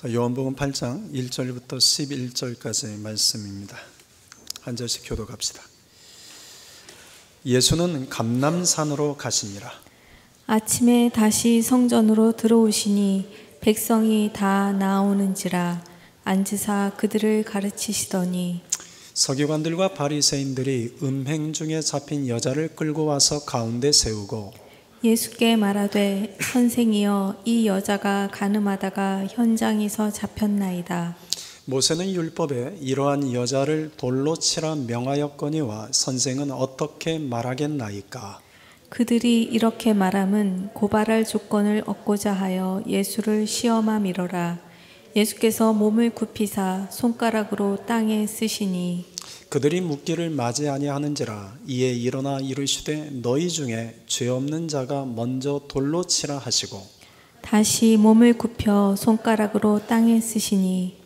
요한복음 8장 1절부터 11절까지의 말씀입니다. 한 절씩 교독합시다. 예수는 감람산으로 가시니라. 아침에 다시 성전으로 들어오시니 백성이 다 나오는지라 앉으사 그들을 가르치시더니 서기관들과 바리새인들이 음행 중에 잡힌 여자를 끌고 와서 가운데 세우고 예수께 말하되 선생이여 이 여자가 간음하다가 현장에서 잡혔나이다. 모세는 율법에 이러한 여자를 돌로 치라 명하였거니와 선생은 어떻게 말하겠나이까? 그들이 이렇게 말함은 고발할 조건을 얻고자 하여 예수를 시험함이로라. 예수께서 몸을 굽히사 손가락으로 땅에 쓰시니 그들이 묻기를 맞이 아니하는지라. 이에 일어나 이르시되 너희 중에 죄 없는 자가 먼저 돌로 치라 하시고 다시 몸을 굽혀 손가락으로 땅에 쓰시니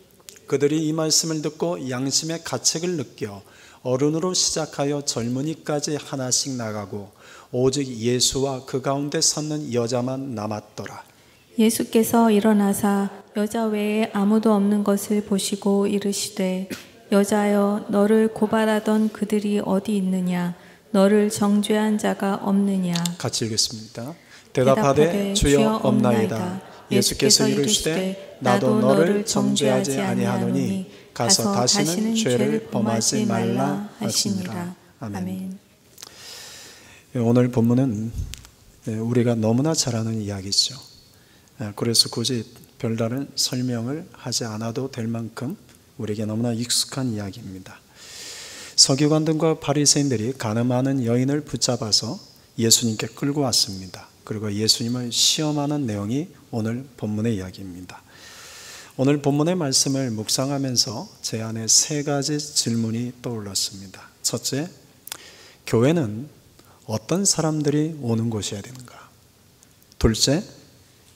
그들이 이 말씀을 듣고 양심의 가책을 느껴 어른으로 시작하여 젊은이까지 하나씩 나가고 오직 예수와 그 가운데 섰는 여자만 남았더라. 예수께서 일어나사 여자 외에 아무도 없는 것을 보시고 이르시되 여자여 너를 고발하던 그들이 어디 있느냐? 너를 정죄한 자가 없느냐? 같이 읽겠습니다. 대답하되 주여 없나이다. 예수께서 이르시되 나도 너를 정죄하지 아니하노니 가서 다시는 죄를 범하지 말라 하시니라. 아멘. 오늘 본문은 우리가 너무나 잘 아는 이야기죠. 그래서 굳이 별다른 설명을 하지 않아도 될 만큼 우리에게 너무나 익숙한 이야기입니다. 서기관들과 바리새인들이 간음하는 여인을 붙잡아서 예수님께 끌고 왔습니다. 그리고 예수님을 시험하는 내용이 오늘 본문의 이야기입니다. 오늘 본문의 말씀을 묵상하면서 제 안에 세 가지 질문이 떠올랐습니다. 첫째, 교회는 어떤 사람들이 오는 곳이어야 되는가? 둘째,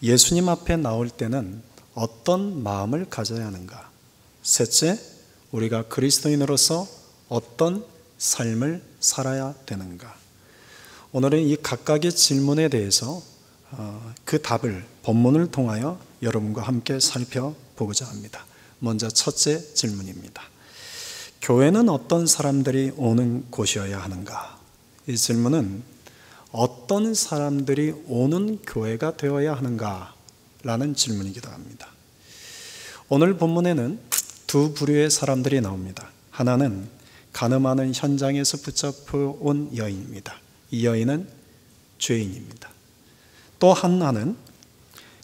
예수님 앞에 나올 때는 어떤 마음을 가져야 하는가? 셋째, 우리가 그리스도인으로서 어떤 삶을 살아야 되는가? 오늘은 이 각각의 질문에 대해서 그 답을 본문을 통하여 여러분과 함께 살펴보고자 합니다. 먼저 첫째 질문입니다. 교회는 어떤 사람들이 오는 곳이어야 하는가? 이 질문은 어떤 사람들이 오는 교회가 되어야 하는가? 라는 질문이기도 합니다. 오늘 본문에는 두 부류의 사람들이 나옵니다. 하나는 간음하는 현장에서 붙잡혀온 여인입니다. 이 여인은 죄인입니다. 또 하나는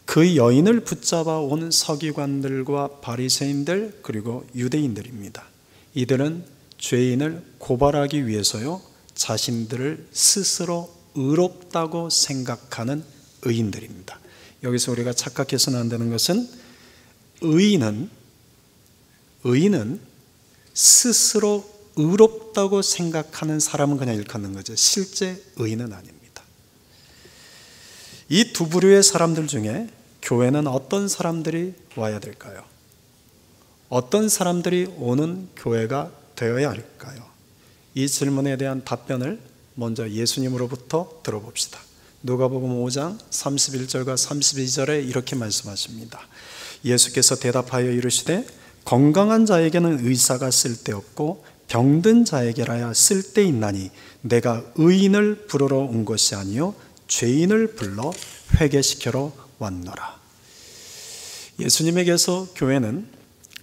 그 여인을 붙잡아 온 서기관들과 바리새인들 그리고 유대인들입니다. 이들은 죄인을 고발하기 위해서요 자신들을 스스로 의롭다고 생각하는 의인들입니다. 여기서 우리가 착각해서는 안 되는 것은 의인은 스스로 의롭다고 생각하는 사람은 그냥 일컫는 거죠. 실제 의인은 아닙니다. 이 두 부류의 사람들 중에 교회는 어떤 사람들이 와야 될까요? 어떤 사람들이 오는 교회가 되어야 할까요? 이 질문에 대한 답변을 먼저 예수님으로부터 들어봅시다. 누가복음 5장 31절과 32절에 이렇게 말씀하십니다. 예수께서 대답하여 이르시되 건강한 자에게는 의사가 쓸데없고 병든 자에게라야 쓸데있나니 내가 의인을 부르러 온 것이 아니요 죄인을 불러 회개시키러 왔노라. 예수님에게서 교회는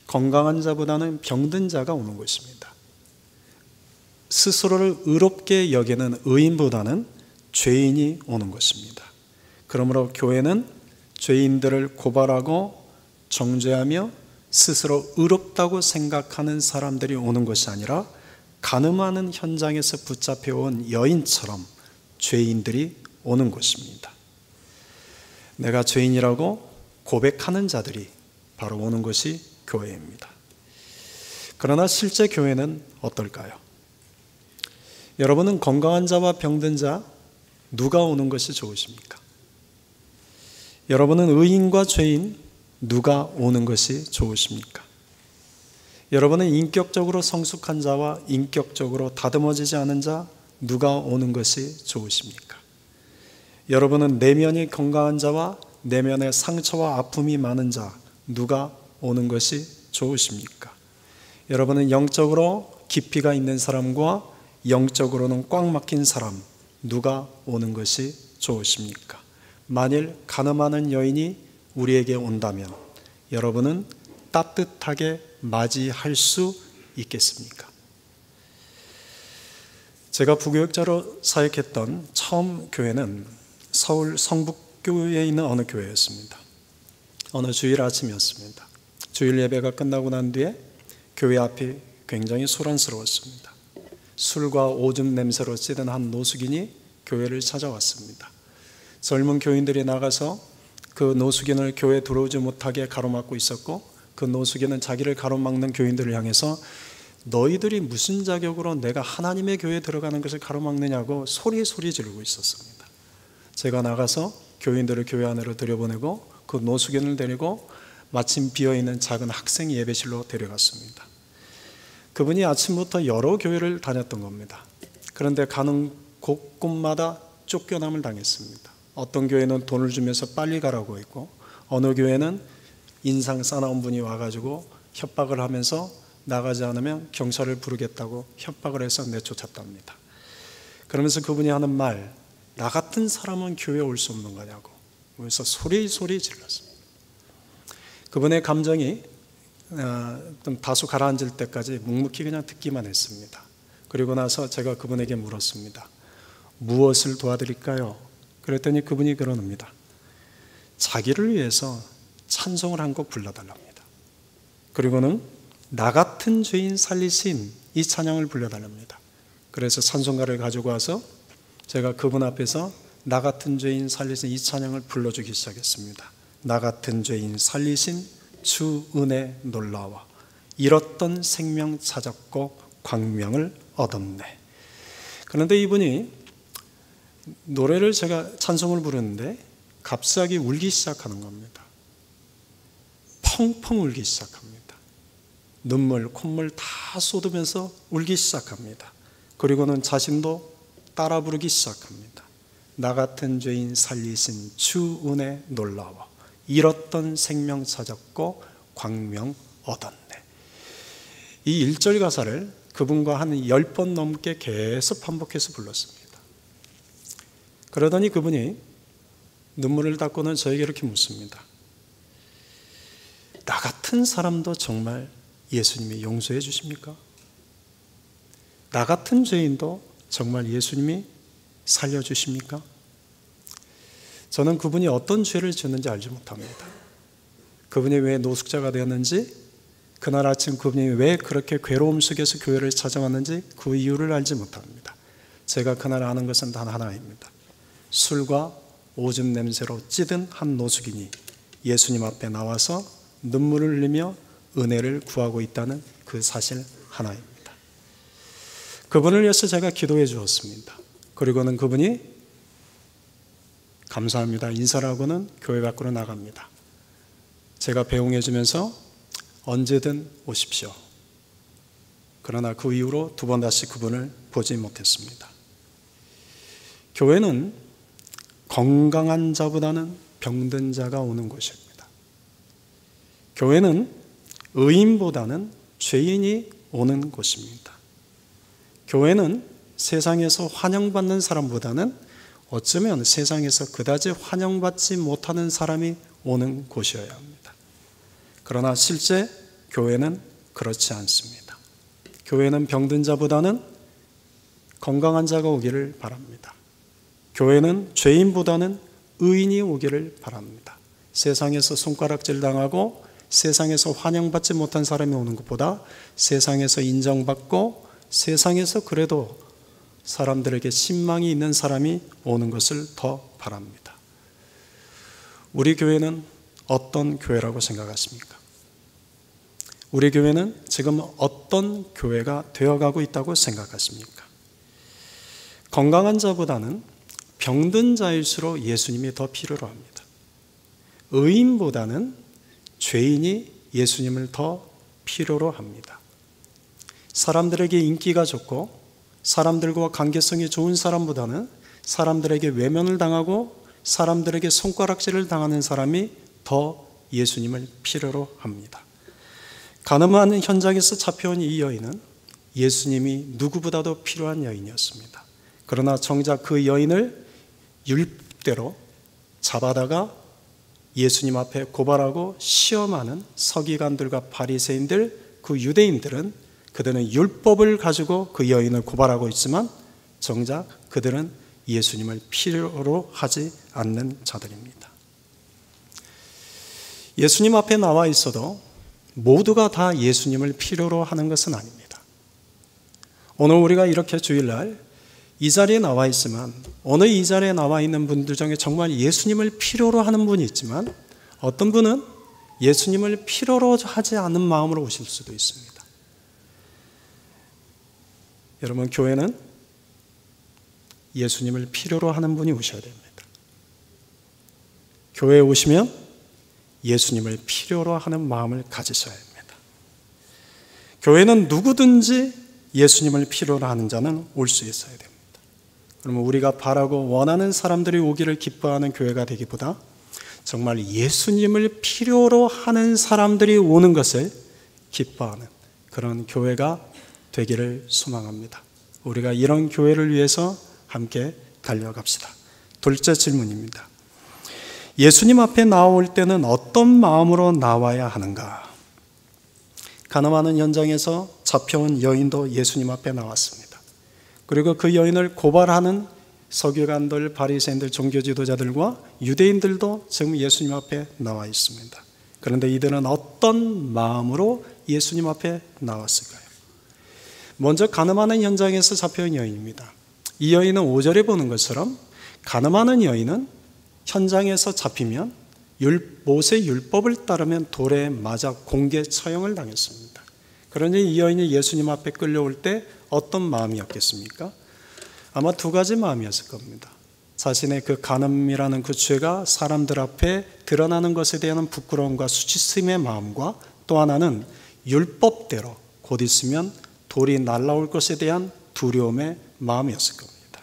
건강한 자보다는 병든 자가 오는 것입니다. 스스로를 의롭게 여기는 의인보다는 죄인이 오는 것입니다. 그러므로 교회는 죄인들을 고발하고 정죄하며 스스로 의롭다고 생각하는 사람들이 오는 것이 아니라 간음하는 현장에서 붙잡혀온 여인처럼 죄인들이 오는 것입니다. 내가 죄인이라고 고백하는 자들이 바로 오는 것이 교회입니다. 그러나 실제 교회는 어떨까요? 여러분은 건강한 자와 병든 자 누가 오는 것이 좋으십니까? 여러분은 의인과 죄인 누가 오는 것이 좋으십니까? 여러분은 인격적으로 성숙한 자와 인격적으로 다듬어지지 않은 자 누가 오는 것이 좋으십니까? 여러분은 내면이 건강한 자와 내면에 상처와 아픔이 많은 자 누가 오는 것이 좋으십니까? 여러분은 영적으로 깊이가 있는 사람과 영적으로는 꽉 막힌 사람, 누가 오는 것이 좋으십니까? 만일 가늠하는 여인이 우리에게 온다면 여러분은 따뜻하게 맞이할 수 있겠습니까? 제가 부교육자로 사역했던 처음 교회는 서울 성북교에 있는 어느 교회였습니다. 어느 주일 아침이었습니다. 주일 예배가 끝나고 난 뒤에 교회 앞이 굉장히 소란스러웠습니다. 술과 오줌 냄새로 찌든 한 노숙인이 교회를 찾아왔습니다. 젊은 교인들이 나가서 그 노숙인을 교회에 들어오지 못하게 가로막고 있었고, 그 노숙인은 자기를 가로막는 교인들을 향해서 너희들이 무슨 자격으로 내가 하나님의 교회에 들어가는 것을 가로막느냐고 소리 지르고 있었습니다. 제가 나가서 교인들을 교회 안으로 들여보내고 그 노숙인을 데리고 마침 비어있는 작은 학생 예배실로 데려갔습니다. 그분이 아침부터 여러 교회를 다녔던 겁니다. 그런데 가는 곳곳마다 쫓겨남을 당했습니다. 어떤 교회는 돈을 주면서 빨리 가라고 했고, 어느 교회는 인상 싸나운 분이 와가지고 협박을 하면서 나가지 않으면 경찰을 부르겠다고 협박을 해서 내쫓았답니다. 그러면서 그분이 하는 말, 나 같은 사람은 교회에 올 수 없는 거냐고, 그래서 소리 질렀습니다. 그분의 감정이 좀 다소 가라앉을 때까지 묵묵히 그냥 듣기만 했습니다. 그리고 나서 제가 그분에게 물었습니다. 무엇을 도와드릴까요? 그랬더니 그분이 그러는니다. 자기를 위해서 찬송을 한 곡 불러달랍니다. 그리고는 나 같은 죄인 살리신 이 찬양을 불러달랍니다. 그래서 찬송가를 가지고 와서 제가 그분 앞에서 나 같은 죄인 살리신 이 찬양을 불러주기 시작했습니다. 나 같은 죄인 살리신 주 은혜 놀라워 잃었던 생명 찾았고 광명을 얻었네. 그런데 이분이 노래를 제가 찬송을 부르는데 갑자기 울기 시작하는 겁니다. 펑펑 울기 시작합니다. 눈물, 콧물 다 쏟으면서 울기 시작합니다. 그리고는 자신도 따라 부르기 시작합니다. 나 같은 죄인 살리신 주 은혜 놀라워 잃었던 생명 찾았고 광명 얻었네. 이 1절 가사를 그분과 한 10번 넘게 계속 반복해서 불렀습니다. 그러더니 그분이 눈물을 닦고는 저에게 이렇게 묻습니다. 나 같은 사람도 정말 예수님이 용서해 주십니까? 나 같은 죄인도 정말 예수님이 살려주십니까? 저는 그분이 어떤 죄를 지었는지 알지 못합니다. 그분이 왜 노숙자가 되었는지, 그날 아침 그분이 왜 그렇게 괴로움 속에서 교회를 찾아왔는지 그 이유를 알지 못합니다. 제가 그날 아는 것은 단 하나입니다. 술과 오줌 냄새로 찌든 한 노숙인이 예수님 앞에 나와서 눈물을 흘리며 은혜를 구하고 있다는 그 사실 하나입니다. 그분을 위해서 제가 기도해 주었습니다. 그리고는 그분이 감사합니다 인사를 하고는 교회 밖으로 나갑니다. 제가 배웅해 주면서 언제든 오십시오. 그러나 그 이후로 두 번 다시 그분을 보지 못했습니다. 교회는 건강한 자보다는 병든 자가 오는 곳입니다. 교회는 의인보다는 죄인이 오는 곳입니다. 교회는 세상에서 환영받는 사람보다는 어쩌면 세상에서 그다지 환영받지 못하는 사람이 오는 곳이어야 합니다. 그러나 실제 교회는 그렇지 않습니다. 교회는 병든 자보다는 건강한 자가 오기를 바랍니다. 교회는 죄인보다는 의인이 오기를 바랍니다. 세상에서 손가락질 당하고 세상에서 환영받지 못한 사람이 오는 것보다 세상에서 인정받고 세상에서 그래도 사람들에게 신망이 있는 사람이 오는 것을 더 바랍니다. 우리 교회는 어떤 교회라고 생각하십니까? 우리 교회는 지금 어떤 교회가 되어가고 있다고 생각하십니까? 건강한 자보다는 병든 자일수록 예수님이 더 필요로 합니다. 의인보다는 죄인이 예수님을 더 필요로 합니다. 사람들에게 인기가 좋고 사람들과 관계성이 좋은 사람보다는 사람들에게 외면을 당하고 사람들에게 손가락질을 당하는 사람이 더 예수님을 필요로 합니다. 가늠하는 현장에서 잡혀온 이 여인은 예수님이 누구보다도 필요한 여인이었습니다. 그러나 정작 그 여인을 율법대로 잡아다가 예수님 앞에 고발하고 시험하는 서기관들과 바리새인들, 그 유대인들은 그들은 율법을 가지고 그 여인을 고발하고 있지만 정작 그들은 예수님을 필요로 하지 않는 자들입니다. 예수님 앞에 나와 있어도 모두가 다 예수님을 필요로 하는 것은 아닙니다. 오늘 우리가 이렇게 주일날 이 자리에 나와 있지만 오늘 이 자리에 나와 있는 분들 중에 정말 예수님을 필요로 하는 분이 있지만 어떤 분은 예수님을 필요로 하지 않는 마음으로 오실 수도 있습니다. 여러분, 교회는 예수님을 필요로 하는 분이 오셔야 됩니다. 교회에 오시면 예수님을 필요로 하는 마음을 가지셔야 합니다. 교회는 누구든지 예수님을 필요로 하는 자는 올 수 있어야 됩니다. 그러면 우리가 바라고 원하는 사람들이 오기를 기뻐하는 교회가 되기보다 정말 예수님을 필요로 하는 사람들이 오는 것을 기뻐하는 그런 교회가 되기를 소망합니다. 우리가 이런 교회를 위해서 함께 달려갑시다. 둘째 질문입니다. 예수님 앞에 나올 때는 어떤 마음으로 나와야 하는가? 가늠하는 현장에서 잡혀온 여인도 예수님 앞에 나왔습니다. 그리고 그 여인을 고발하는 서기관들, 바리새인들, 종교 지도자들과 유대인들도 지금 예수님 앞에 나와 있습니다. 그런데 이들은 어떤 마음으로 예수님 앞에 나왔을까요? 먼저 가늠하는 현장에서 잡혀온 여인입니다. 이 여인은 5절에 보는 것처럼 가늠하는 여인은 현장에서 잡히면 모세 율법을 따르면 돌에 맞아 공개 처형을 당했습니다. 그러니 이 여인이 예수님 앞에 끌려올 때 어떤 마음이었겠습니까? 아마 두 가지 마음이었을 겁니다. 자신의 그 간음이라는 그 죄가 사람들 앞에 드러나는 것에 대한 부끄러움과 수치심의 마음과 또 하나는 율법대로 곧 있으면 돌이 날아올 것에 대한 두려움의 마음이었을 겁니다.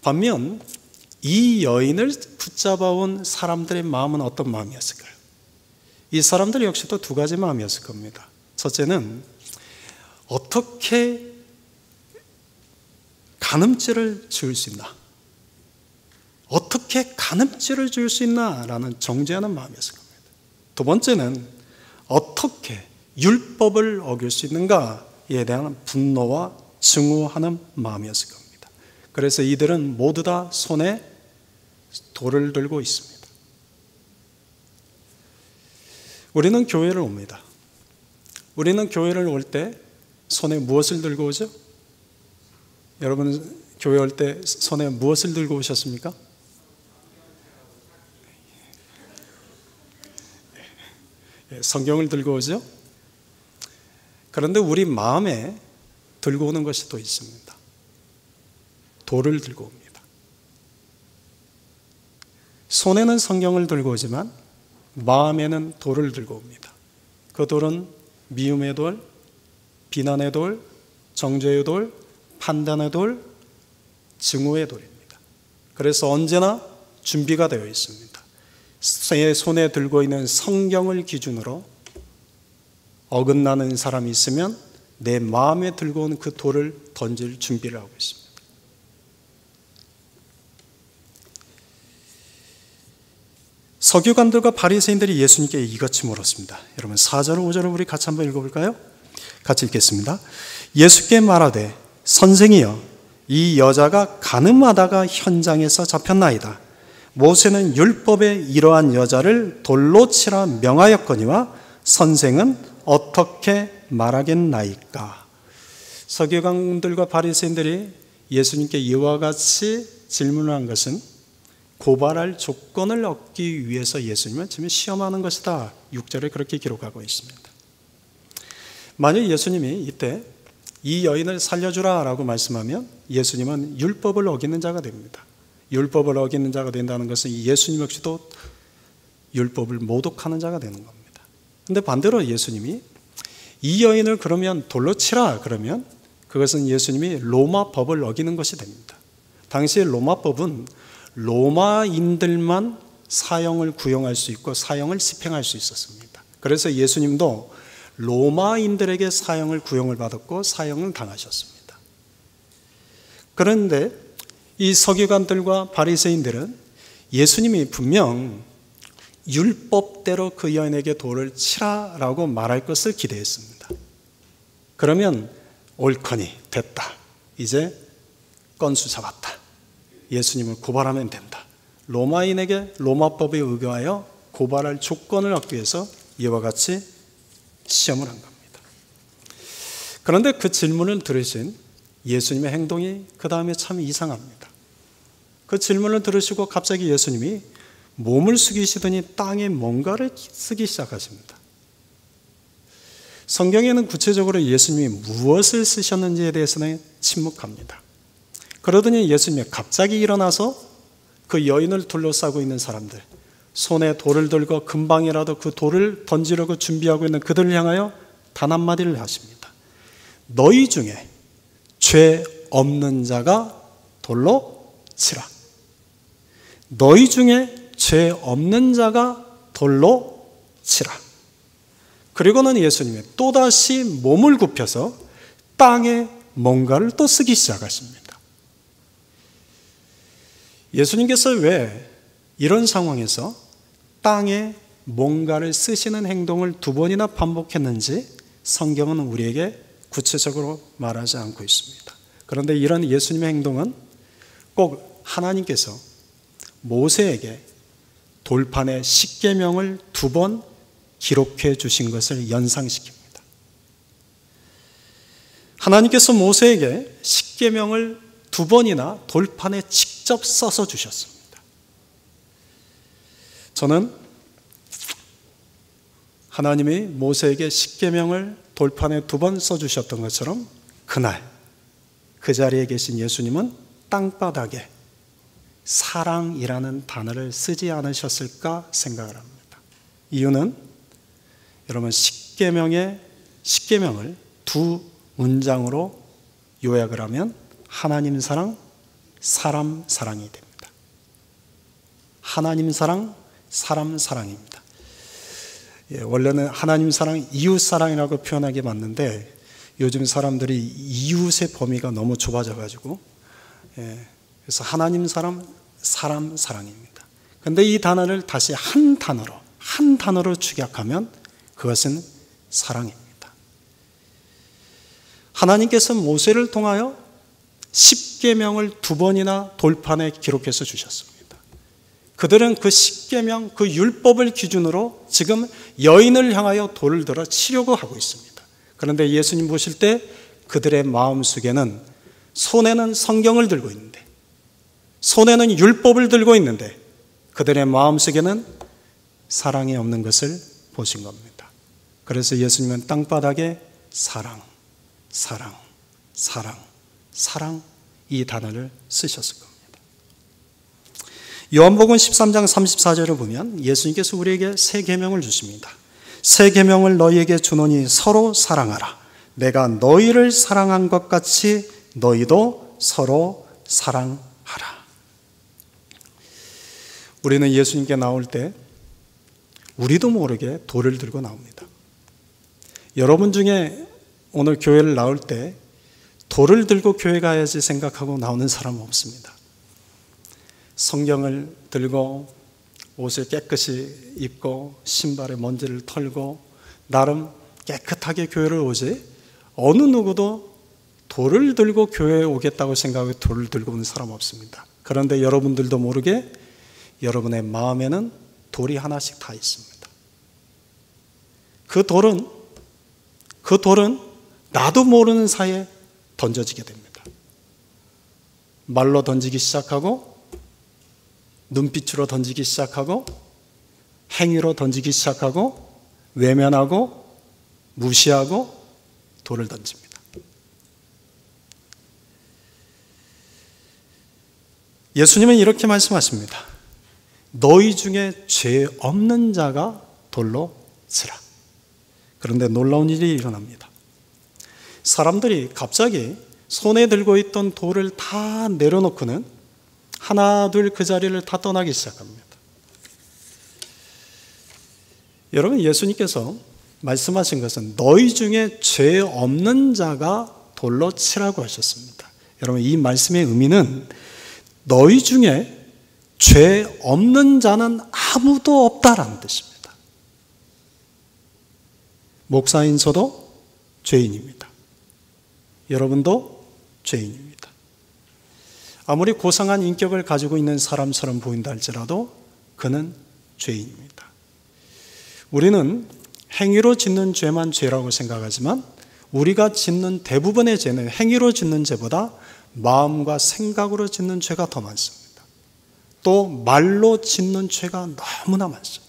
반면 이 여인을 붙잡아온 사람들의 마음은 어떤 마음이었을까요? 이 사람들 역시도 두 가지 마음이었을 겁니다. 첫째는 어떻게 간음죄를 지을 수 있나? 어떻게 간음죄를 지을 수 있나? 라는 정죄하는 마음이었을 겁니다. 두 번째는 어떻게 율법을 어길 수 있는가에 대한 분노와 증오하는 마음이었을 겁니다. 그래서 이들은 모두 다 손에 돌을 들고 있습니다. 우리는 교회를 옵니다. 우리는 교회를 올 때 손에 무엇을 들고 오죠? 여러분 교회 올 때 손에 무엇을 들고 오셨습니까? 성경을 들고 오죠? 그런데 우리 마음에 들고 오는 것이 또 있습니다. 돌을 들고 옵니다. 손에는 성경을 들고 오지만 마음에는 돌을 들고 옵니다. 그 돌은 미움의 돌, 비난의 돌, 정죄의 돌, 판단의 돌, 증오의 돌입니다. 그래서 언제나 준비가 되어 있습니다. 제 손에 들고 있는 성경을 기준으로 어긋나는 사람이 있으면 내 마음에 들고 온 그 돌을 던질 준비를 하고 있습니다. 서기관들과 바리새인들이 예수님께 이같이 물었습니다. 여러분 4절 5절을 우리 같이 한번 읽어볼까요? 같이 읽겠습니다. 예수께 말하되 선생이여 이 여자가 간음하다가 현장에서 잡혔나이다. 모세는 율법에 이러한 여자를 돌로 치라 명하였거니와 선생은 어떻게 말하겠나이까? 서기관들과 바리새인들이 예수님께 이와 같이 질문을 한 것은 고발할 조건을 얻기 위해서 예수님을 지금 시험하는 것이다. 6절에 그렇게 기록하고 있습니다. 만약 예수님이 이때 이 여인을 살려주라 라고 말씀하면 예수님은 율법을 어기는 자가 됩니다. 율법을 어기는 자가 된다는 것은 예수님 역시도 율법을 모독하는 자가 되는 겁니다. 그런데 반대로 예수님이 이 여인을 그러면 돌로 치라 그러면 그것은 예수님이 로마 법을 어기는 것이 됩니다. 당시 로마 법은 로마인들만 사형을 구형할 수 있고 사형을 집행할 수 있었습니다. 그래서 예수님도 로마인들에게 구형을 받았고 사형을 당하셨습니다. 그런데 이 서기관들과 바리새인들은 예수님이 분명 율법대로 그 여인에게 돌을 치라라고 말할 것을 기대했습니다. 그러면 옳거니 됐다. 이제 건수 잡았다. 예수님을 고발하면 된다. 로마인에게 로마법에 의거하여 고발할 조건을 얻기 위해서 이와 같이 시험을 한 겁니다. 그런데 그 질문을 들으신 예수님의 행동이 그 다음에 참 이상합니다. 그 질문을 들으시고 갑자기 예수님이 몸을 숙이시더니 땅에 뭔가를 쓰기 시작하십니다. 성경에는 구체적으로 예수님이 무엇을 쓰셨는지에 대해서는 침묵합니다. 그러더니 예수님이 갑자기 일어나서 그 여인을 둘러싸고 있는 사람들, 손에 돌을 들고 금방이라도 그 돌을 던지려고 준비하고 있는 그들을 향하여 단 한마디를 하십니다. 너희 중에 죄 없는 자가 돌로 치라. 너희 중에 죄 없는 자가 돌로 치라. 그리고는 예수님이 또다시 몸을 굽혀서 땅에 뭔가를 또 쓰기 시작하십니다. 예수님께서 왜 이런 상황에서 땅에 뭔가를 쓰시는 행동을 두 번이나 반복했는지 성경은 우리에게 구체적으로 말하지 않고 있습니다. 그런데 이런 예수님의 행동은 꼭 하나님께서 모세에게 돌판에 십계명을 두 번 기록해 주신 것을 연상시킵니다. 하나님께서 모세에게 십계명을 두 번이나 돌판에 직접 써서 주셨습니다. 저는 하나님이 모세에게 십계명을 돌판에 두 번 써주셨던 것처럼 그날 그 자리에 계신 예수님은 땅바닥에 사랑이라는 단어를 쓰지 않으셨을까 생각을 합니다. 이유는 여러분 십계명을 두 문장으로 요약을 하면 하나님 사랑, 사람 사랑이 됩니다. 하나님 사랑, 사람 사랑입니다. 원래는 하나님 사랑, 이웃 사랑이라고 표현하기 맞는데 요즘 사람들이 이웃의 범위가 너무 좁아져가지고 그래서 하나님 사랑, 사람 사랑입니다. 그런데 이 단어를 다시 한 단어로 축약하면 그것은 사랑입니다. 하나님께서 모세를 통하여 십계명을 두 번이나 돌판에 기록해서 주셨습니다. 그들은 그 십계명, 그 율법을 기준으로 지금 여인을 향하여 돌을 들어 치려고 하고 있습니다. 그런데 예수님 보실 때 그들의 마음속에는 손에는 성경을 들고 있는데, 손에는 율법을 들고 있는데 그들의 마음속에는 사랑이 없는 것을 보신 겁니다. 그래서 예수님은 땅바닥에 사랑, 사랑, 사랑, 사랑 이 단어를 쓰셨을 겁니다. 요한복음 13장 34절을 보면 예수님께서 우리에게 새 계명을 주십니다. 새 계명을 너희에게 주노니 서로 사랑하라. 내가 너희를 사랑한 것 같이 너희도 서로 사랑하라. 우리는 예수님께 나올 때 우리도 모르게 돌을 들고 나옵니다. 여러분 중에 오늘 교회를 나올 때 돌을 들고 교회 가야지 생각하고 나오는 사람은 없습니다. 성경을 들고 옷을 깨끗이 입고 신발에 먼지를 털고 나름 깨끗하게 교회를 오지 어느 누구도 돌을 들고 교회에 오겠다고 생각하고 돌을 들고 오는 사람 없습니다. 그런데 여러분들도 모르게 여러분의 마음에는 돌이 하나씩 다 있습니다. 그 돌은 나도 모르는 사이에 던져지게 됩니다. 말로 던지기 시작하고 눈빛으로 던지기 시작하고 행위로 던지기 시작하고 외면하고 무시하고 돌을 던집니다. 예수님은 이렇게 말씀하십니다. 너희 중에 죄 없는 자가 돌로 치라. 그런데 놀라운 일이 일어납니다. 사람들이 갑자기 손에 들고 있던 돌을 다 내려놓고는 하나 둘 그 자리를 다 떠나기 시작합니다. 여러분, 예수님께서 말씀하신 것은 너희 중에 죄 없는 자가 돌로 치라고 하셨습니다. 여러분, 이 말씀의 의미는 너희 중에 죄 없는 자는 아무도 없다라는 뜻입니다. 목사인 저도 죄인입니다. 여러분도 죄인입니다. 아무리 고상한 인격을 가지고 있는 사람처럼 보인다 할지라도 그는 죄인입니다. 우리는 행위로 짓는 죄만 죄라고 생각하지만 우리가 짓는 대부분의 죄는 행위로 짓는 죄보다 마음과 생각으로 짓는 죄가 더 많습니다. 또 말로 짓는 죄가 너무나 많습니다.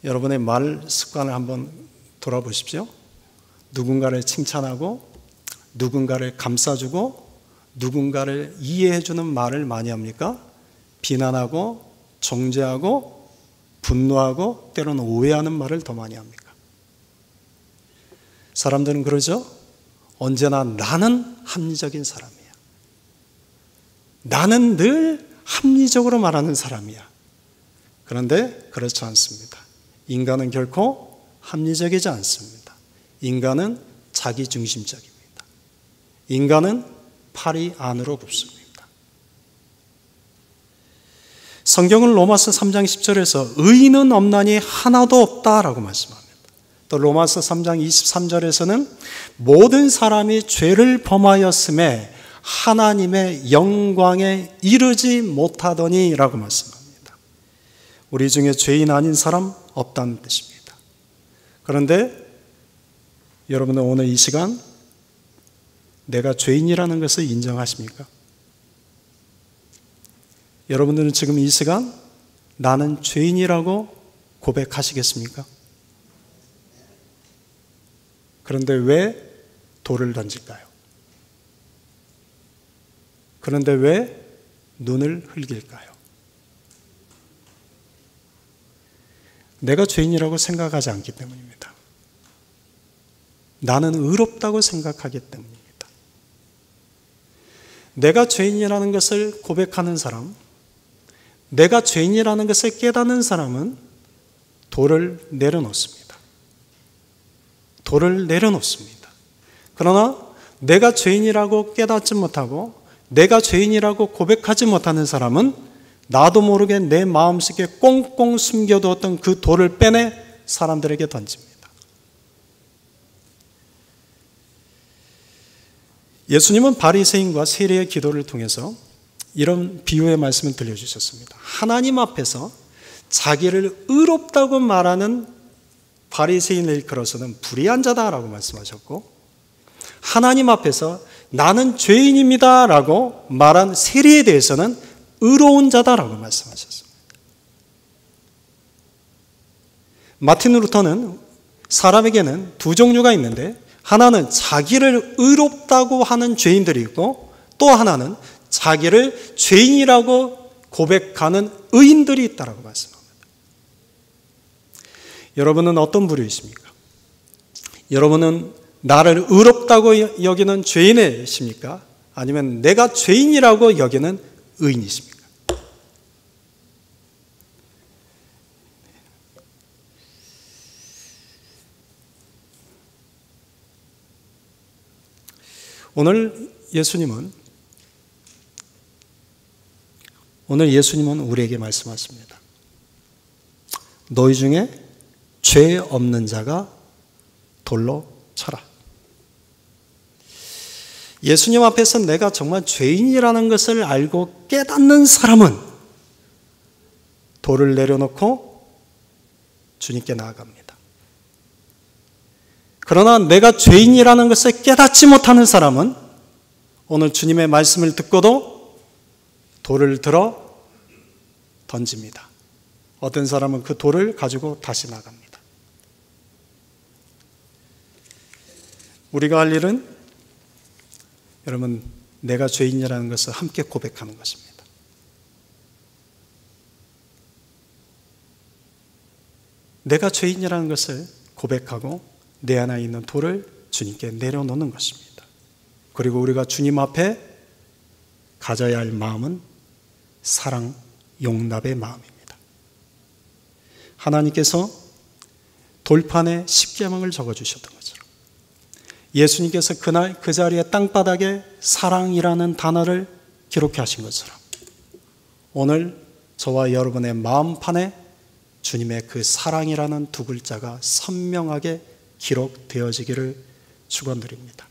여러분의 말 습관을 한번 돌아보십시오. 누군가를 칭찬하고 누군가를 감싸주고 누군가를 이해해주는 말을 많이 합니까? 비난하고 정죄하고 분노하고 때로는 오해하는 말을 더 많이 합니까? 사람들은 그러죠. 언제나 나는 합리적인 사람이야. 나는 늘 합리적으로 말하는 사람이야. 그런데 그렇지 않습니다. 인간은 결코 합리적이지 않습니다. 인간은 자기중심적입니다. 인간은 팔이 안으로 굽습니다. 성경은 로마서 3장 10절에서 의인은 없나니 하나도 없다라고 말씀합니다. 또 로마서 3장 23절에서는 모든 사람이 죄를 범하였음에 하나님의 영광에 이르지 못하더니 라고 말씀합니다. 우리 중에 죄인 아닌 사람 없다는 뜻입니다. 그런데 여러분은 오늘 이 시간 내가 죄인이라는 것을 인정하십니까? 여러분들은 지금 이 시간 나는 죄인이라고 고백하시겠습니까? 그런데 왜 돌을 던질까요? 그런데 왜 눈을 흘길까요? 내가 죄인이라고 생각하지 않기 때문입니다. 나는 의롭다고 생각하기 때문입니다. 내가 죄인이라는 것을 고백하는 사람, 내가 죄인이라는 것을 깨닫는 사람은 돌을 내려놓습니다. 돌을 내려놓습니다. 그러나 내가 죄인이라고 깨닫지 못하고 내가 죄인이라고 고백하지 못하는 사람은 나도 모르게 내 마음속에 꽁꽁 숨겨두었던 그 돌을 빼내 사람들에게 던집니다. 예수님은 바리새인과 세리의 기도를 통해서 이런 비유의 말씀을 들려주셨습니다. 하나님 앞에서 자기를 의롭다고 말하는 바리새인을 일컬어서는 불의한 자다라고 말씀하셨고, 하나님 앞에서 나는 죄인입니다 라고 말한 세리에 대해서는 의로운 자다라고 말씀하셨습니다. 마틴 루터는 사람에게는 두 종류가 있는데, 하나는 자기를 의롭다고 하는 죄인들이 있고 또 하나는 자기를 죄인이라고 고백하는 의인들이 있다고 말씀합니다. 여러분은 어떤 부류이십니까? 여러분은 나를 의롭다고 여기는 죄인이십니까? 아니면 내가 죄인이라고 여기는 의인이십니까? 오늘 예수님은 우리에게 말씀하십니다. 너희 중에 죄 없는 자가 돌로 쳐라. 예수님 앞에서 내가 정말 죄인이라는 것을 알고 깨닫는 사람은 돌을 내려놓고 주님께 나아갑니다. 그러나 내가 죄인이라는 것을 깨닫지 못하는 사람은 오늘 주님의 말씀을 듣고도 돌을 들어 던집니다. 어떤 사람은 그 돌을 가지고 다시 나갑니다. 우리가 할 일은 여러분, 내가 죄인이라는 것을 함께 고백하는 것입니다. 내가 죄인이라는 것을 고백하고 내 안에 있는 돌을 주님께 내려놓는 것입니다. 그리고 우리가 주님 앞에 가져야 할 마음은 사랑, 용납의 마음입니다. 하나님께서 돌판에 십계명을 적어주셨던 것처럼 예수님께서 그날 그 자리에 땅바닥에 사랑이라는 단어를 기록해 하신 것처럼 오늘 저와 여러분의 마음판에 주님의 그 사랑이라는 두 글자가 선명하게 기록되어지기를 축원드립니다.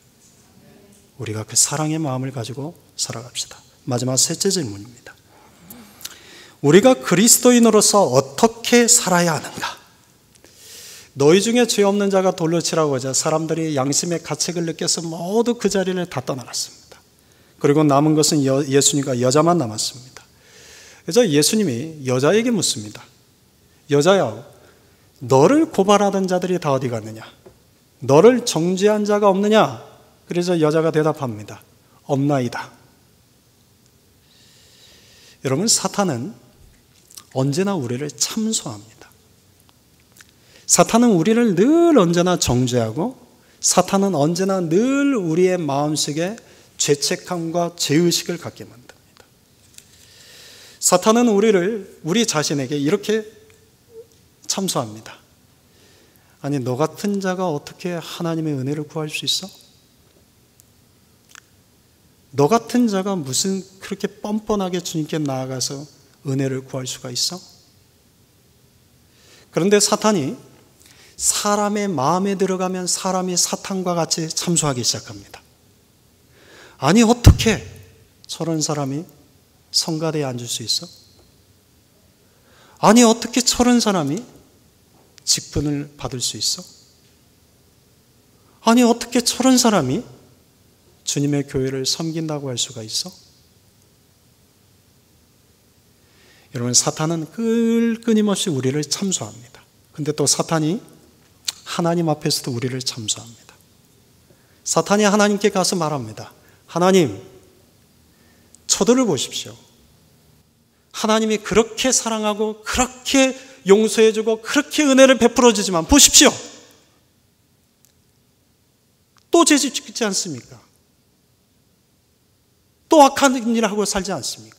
우리가 그 사랑의 마음을 가지고 살아갑시다. 마지막 셋째 질문입니다. 우리가 그리스도인으로서 어떻게 살아야 하는가? 너희 중에 죄 없는 자가 돌로 치라고 하자 사람들이 양심의 가책을 느껴서 모두 그 자리를 다 떠나갔습니다. 그리고 남은 것은 예수님과 여자만 남았습니다. 그래서 예수님이 여자에게 묻습니다. 여자야, 너를 고발하던 자들이 다 어디 갔느냐? 너를 정죄한 자가 없느냐? 그래서 여자가 대답합니다. 없나이다. 여러분, 사탄은 언제나 우리를 참소합니다. 사탄은 우리를 늘 언제나 정죄하고 사탄은 언제나 늘 우리의 마음속에 죄책감과 죄의식을 갖게 만듭니다. 사탄은 우리 자신에게 이렇게 참소합니다. 아니, 너 같은 자가 어떻게 하나님의 은혜를 구할 수 있어? 너 같은 자가 무슨 그렇게 뻔뻔하게 주님께 나아가서 은혜를 구할 수가 있어? 그런데 사탄이 사람의 마음에 들어가면 사람이 사탄과 같이 참소하기 시작합니다. 아니, 어떻게 저런 사람이 성가대에 앉을 수 있어? 아니, 어떻게 저런 사람이 직분을 받을 수 있어? 아니, 어떻게 저런 사람이 주님의 교회를 섬긴다고 할 수가 있어? 여러분, 사탄은 끊임없이 우리를 참소합니다. 근데 또 사탄이 하나님 앞에서도 우리를 참소합니다. 사탄이 하나님께 가서 말합니다. 하나님, 저들을 보십시오. 하나님이 그렇게 사랑하고 그렇게 용서해주고 그렇게 은혜를 베풀어 주지만 보십시오. 또 죄짓지 않습니까? 또 악한 일을 하고 살지 않습니까?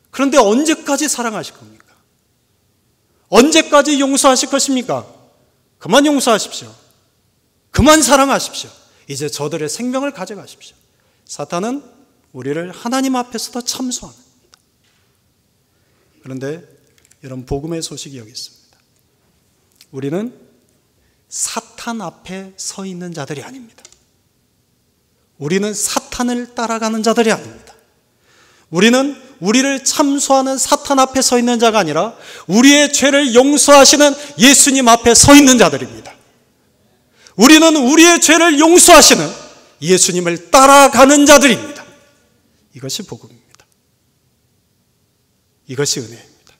그런데 언제까지 사랑하실 겁니까? 언제까지 용서하실 것입니까? 그만 용서하십시오. 그만 사랑하십시오. 이제 저들의 생명을 가져가십시오. 사탄은 우리를 하나님 앞에서도 참소합니다. 그런데 여러분, 복음의 소식이 여기 있습니다. 우리는 사탄 앞에 서 있는 자들이 아닙니다. 우리는 사탄을 따라가는 자들이 아닙니다. 우리는 우리를 참소하는 사탄 앞에 서 있는 자가 아니라 우리의 죄를 용서하시는 예수님 앞에 서 있는 자들입니다. 우리는 우리의 죄를 용서하시는 예수님을 따라가는 자들입니다. 이것이 복음입니다. 이것이 은혜입니다.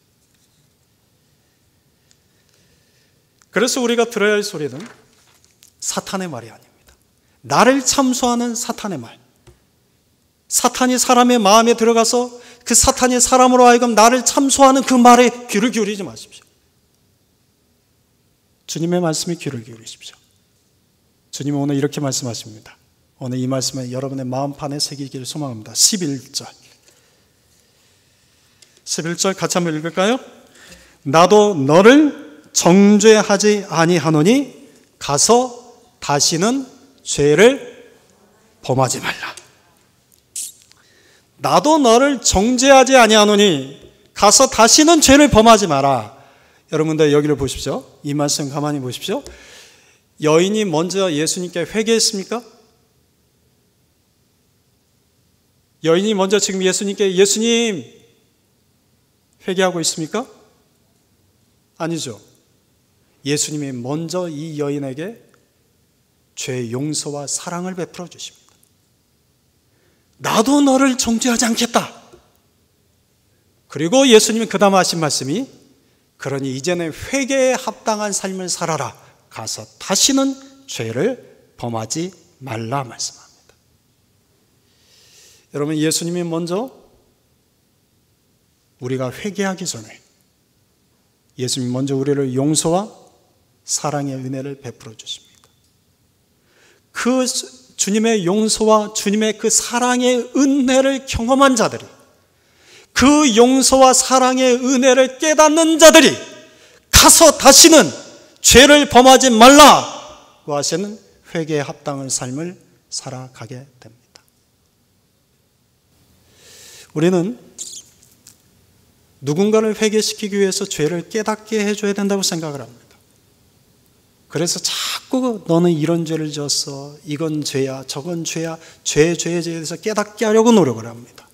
그래서 우리가 들어야 할 소리는 사탄의 말이 아닙니다. 나를 참소하는 사탄의 말. 사탄이 사람의 마음에 들어가서 그 사탄이 사람으로 하여금 나를 참소하는 그 말에 귀를 기울이지 마십시오. 주님의 말씀에 귀를 기울이십시오. 주님은 오늘 이렇게 말씀하십니다. 오늘 이 말씀은 여러분의 마음판에 새기기를 소망합니다. 11절 같이 한번 읽을까요? 나도 너를 정죄하지 아니하노니 가서 다시는 죄를 범하지 말라. 나도 너를 정죄하지 아니하노니 가서 다시는 죄를 범하지 마라. 여러분들 여기를 보십시오. 이 말씀 가만히 보십시오. 여인이 먼저 예수님께 회개했습니까? 여인이 먼저 지금 예수님께 예수님 회개하고 있습니까? 아니죠. 예수님이 먼저 이 여인에게 죄 용서와 사랑을 베풀어 주십니다. 나도 너를 정죄하지 않겠다. 그리고 예수님이 그 다음 하신 말씀이 그러니 이제는 회개에 합당한 삶을 살아라. 가서 다시는 죄를 범하지 말라 말씀합니다. 여러분, 예수님이 먼저 우리가 회개하기 전에 예수님이 먼저 우리를 용서와 사랑의 은혜를 베풀어 주십니다. 그 주님의 용서와 주님의 그 사랑의 은혜를 경험한 자들이, 그 용서와 사랑의 은혜를 깨닫는 자들이, 가서 다시는 죄를 범하지 말라고 하시는 회개에 합당한 삶을 살아가게 됩니다. 우리는 누군가를 회개시키기 위해서 죄를 깨닫게 해줘야 된다고 생각을 합니다. 그래서 자꾸 너는 이런 죄를 지었어, 이건 죄야, 저건 죄야, 죄에 대해서 깨닫게 하려고 노력을 합니다.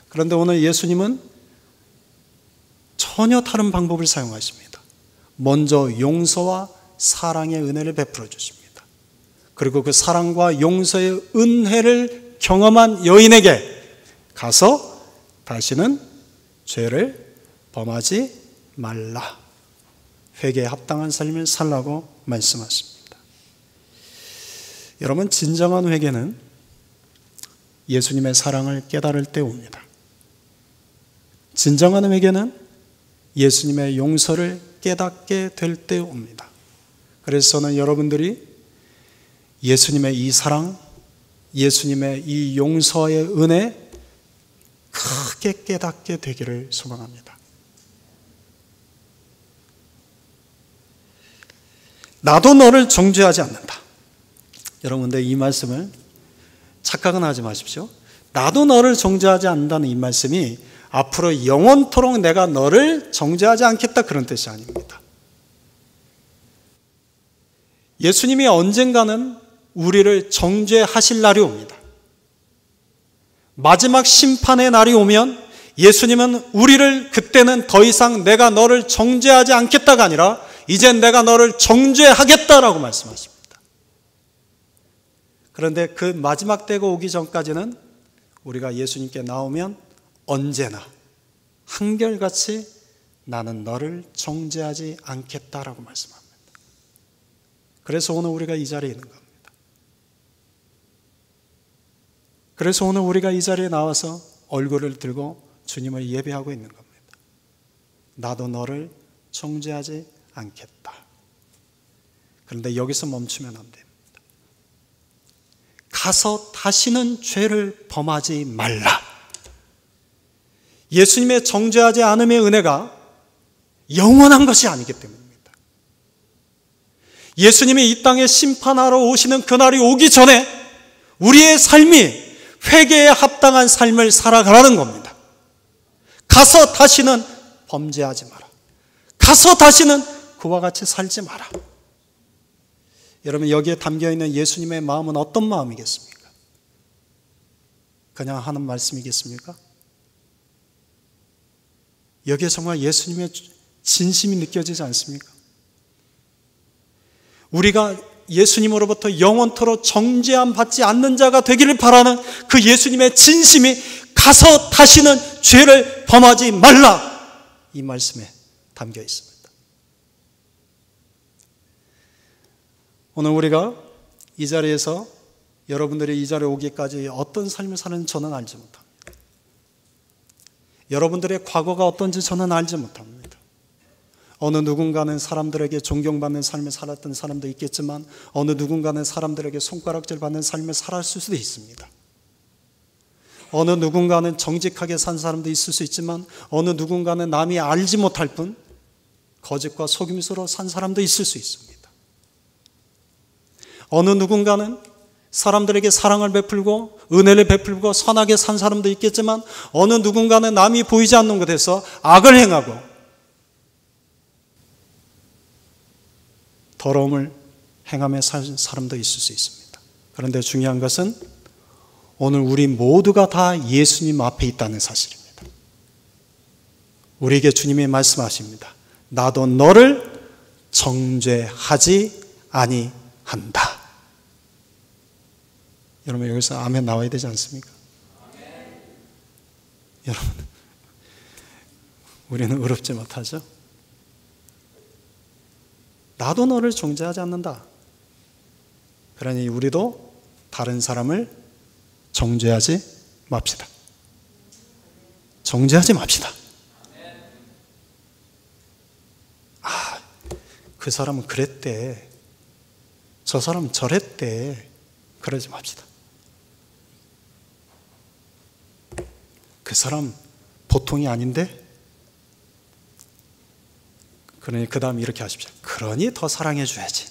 그런데 오늘 예수님은 전혀 다른 방법을 사용하십니다. 먼저 용서와 사랑의 은혜를 베풀어 주십니다. 그리고 그 사랑과 용서의 은혜를 경험한 여인에게 가서 다시는 죄를 범하지 말라, 회개에 합당한 삶을 살라고 말씀하십니다. 여러분, 진정한 회개는 예수님의 사랑을 깨달을 때 옵니다. 진정한 회개는 예수님의 용서를 깨닫게 될 때 옵니다. 그래서 저는 여러분들이 예수님의 이 사랑, 예수님의 이 용서의 은혜 크게 깨닫게 되기를 소망합니다. 나도 너를 정죄하지 않는다. 여러분들 이 말씀을 착각은 하지 마십시오. 나도 너를 정죄하지 않는다는 이 말씀이 앞으로 영원토록 내가 너를 정죄하지 않겠다 그런 뜻이 아닙니다. 예수님이 언젠가는 우리를 정죄하실 날이 옵니다. 마지막 심판의 날이 오면 예수님은 우리를 그때는 더 이상 내가 너를 정죄하지 않겠다가 아니라 이젠 내가 너를 정죄하겠다라고 말씀하십니다. 그런데 그 마지막 때가 오기 전까지는 우리가 예수님께 나오면 언제나 한결같이 나는 너를 정죄하지 않겠다라고 말씀합니다. 그래서 오늘 우리가 이 자리에 있는 겁니다. 그래서 오늘 우리가 이 자리에 나와서 얼굴을 들고 주님을 예배하고 있는 겁니다. 나도 너를 정죄하지 않겠다. 그런데 여기서 멈추면 안 됩니다. 가서 다시는 죄를 범하지 말라. 예수님의 정죄하지 않음의 은혜가 영원한 것이 아니기 때문입니다. 예수님이 이 땅에 심판하러 오시는 그날이 오기 전에 우리의 삶이 회개에 합당한 삶을 살아가라는 겁니다. 가서 다시는 범죄하지 마라. 가서 다시는 그와 같이 살지 마라. 여러분, 여기에 담겨있는 예수님의 마음은 어떤 마음이겠습니까? 그냥 하는 말씀이겠습니까? 여기에 정말 예수님의 진심이 느껴지지 않습니까? 우리가 예수님으로부터 영원토록 정죄함 받지 않는 자가 되기를 바라는 그 예수님의 진심이 가서 다시는 죄를 범하지 말라, 이 말씀에 담겨 있습니다. 오늘 우리가 이 자리에서 여러분들이 이 자리에 오기까지 어떤 삶을 사는지 저는 알지 못합니다. 여러분들의 과거가 어떤지 저는 알지 못합니다. 어느 누군가는 사람들에게 존경받는 삶을 살았던 사람도 있겠지만 어느 누군가는 사람들에게 손가락질 받는 삶을 살았을 수도 있습니다. 어느 누군가는 정직하게 산 사람도 있을 수 있지만 어느 누군가는 남이 알지 못할 뿐 거짓과 속임수로 산 사람도 있을 수 있습니다. 어느 누군가는 사람들에게 사랑을 베풀고 은혜를 베풀고 선하게 산 사람도 있겠지만 어느 누군가는 남이 보이지 않는 곳에서 악을 행하고 더러움을 행하며 산 사람도 있을 수 있습니다. 그런데 중요한 것은 오늘 우리 모두가 다 예수님 앞에 있다는 사실입니다. 우리에게 주님이 말씀하십니다. 나도 너를 정죄하지 아니한다. 여러분, 여기서 아멘 나와야 되지 않습니까? 여러분, 우리는 의롭지 못하죠? 나도 너를 정죄하지 않는다. 그러니 우리도 다른 사람을 정죄하지 맙시다. 정죄하지 맙시다. 그 사람은 그랬대. 저 사람은 저랬대. 그러지 맙시다. 그 사람 보통이 아닌데? 그러니 그 다음 이렇게 하십시오. 그러니 더 사랑해 줘야지.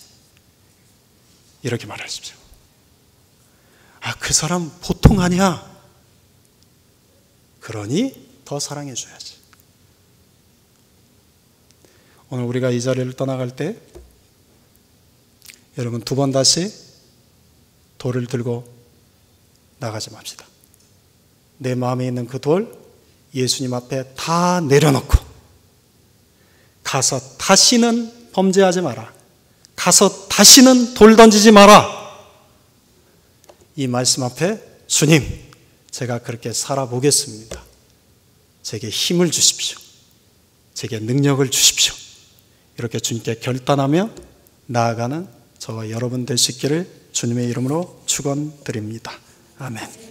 이렇게 말하십시오. 아, 그 사람 보통 아니야. 그러니 더 사랑해 줘야지. 오늘 우리가 이 자리를 떠나갈 때 여러분 두 번 다시 돌을 들고 나가지 맙시다. 내 마음에 있는 그 돌 예수님 앞에 다 내려놓고 가서 다시는 범죄하지 마라. 가서 다시는 돌 던지지 마라. 이 말씀 앞에 주님, 제가 그렇게 살아보겠습니다. 제게 힘을 주십시오. 제게 능력을 주십시오. 이렇게 주님께 결단하며 나아가는 저와 여러분 될 수 있기를 주님의 이름으로 축원드립니다. 아멘.